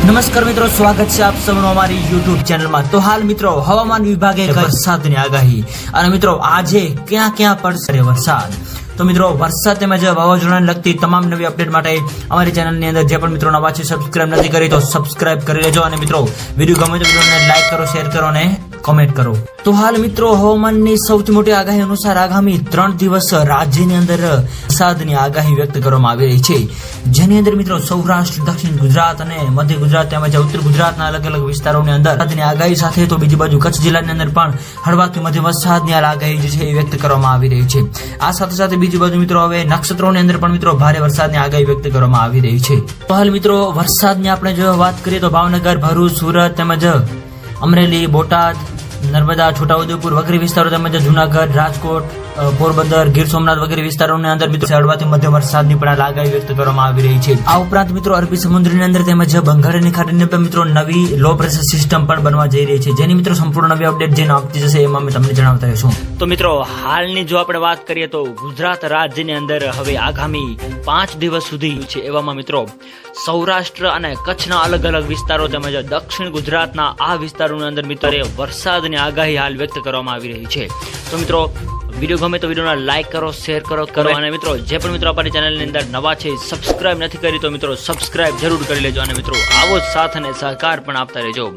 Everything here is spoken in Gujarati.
નમસ્કાર મિત્રો, સ્વાગત છે આપ સૌનું અમારી YouTube ચેનલમાં। તો હાલ મિત્રો હવામાન વિભાગે વરસાદની આગાહી અને મિત્રો આજે ક્યાં ક્યાં પડશે વરસાદ। તો મિત્રો વરસાદ તેમજ વાવાઝોડાને લગતી તમામ નવી અપડેટ માટે અમારી ચેનલની અંદર જે પણ મિત્રો નવા છે સબસ્ક્રાઇબ નથી કરી તો સબસ્ક્રાઇબ કરી લેજો અને મિત્રો વિડીયો ગમે તો વિડીયોને લાઈક કરો, શેર કરો અને કોમેન્ટ કરો। તો હાલ મિત્રો હવામાનની સૌથી મોટી આગાહી અનુસાર આગામી 3 દિવસ રાજ્યની અંદર વરસાદની આગાહી વ્યક્ત કરવામાં આવી રહી છે, જેની અંદર મિત્રો સૌરાષ્ટ્ર, દક્ષિણ ગુજરાત અને મધ્ય ગુજરાત તેમજ ઉત્તર ગુજરાતના અલગ અલગ વિસ્તારોની અંદર વરસાદની આગાહી સાથે તો બીજી બાજુ કચ્છ જિલ્લાની અંદર પણ હળવાથી મધ્યમ વરસાદની આગાહી જે છે એ વ્યક્ત કરવામાં આવી રહી છે। આ સાથે સાથે બીજી બાજુ મિત્રો હવે નક્ષત્રોની અંદર પણ મિત્રો ભારે વરસાદની આગાહી વ્યક્ત કરવામાં આવી રહી છે। તો હાલ મિત્રો વરસાદની આપણે જો વાત કરીએ તો ભાવનગર, ભરૂચ, સુરત તેમજ અમરેલી, બોટાદ, નર્મદા, છોટાઉદેપુર વગેરે વિસ્તારો તેમજ જુનાગઢ, રાજકોટ, પોરબંદર, ગીર સોમનાથ વગેરે વિસ્તારોની અંદર મિત્રો હળવાથી મધ્યમ વરસાદની પણ આગાહી વ્યક્ત કરવામાં આવી રહી છે। આ ઉપરાંત મિત્રો અરબી સમુદ્રની અંદર તેમજ બંગાળની ખાડીની અંદર મિત્રો નવી લો પ્રેશર સિસ્ટમ પણ બનવા જઈ રહી છે, જેની મિત્રો સંપૂર્ણ નવી અપડેટ જે આપતી જશે એમાં અમે તમને જણાવતા રહીશું। તો મિત્રો હાલની જો આપણે વાત કરીએ તો ગુજરાત રાજ્યની અંદર હવે આગામી 5 દિવસ સુધી છે, એવામાં મિત્રો સૌરાષ્ટ્ર અને કચ્છના અલગ અલગ વિસ્તારો તેમજ દક્ષિણ ગુજરાતના આ વિસ્તારોની અંદર મિત્રો વરસાદની આગાહી હાલ વ્યક્ત કરવામાં આવી રહી છે। તો મિત્રો વિડીયો ગમે તો વિડીયોને લાઈક કરો, શેર કરો અને મિત્રો જે પણ મિત્રો અમારી ચેનલની અંદર નવા છે સબસ્ક્રાઇબ નથી કરી તો મિત્રો સબસ્ક્રાઇબ જરૂર કરી લેજો અને મિત્રો આવો જ સાથ અને સહકાર પણ આપતા રહેજો।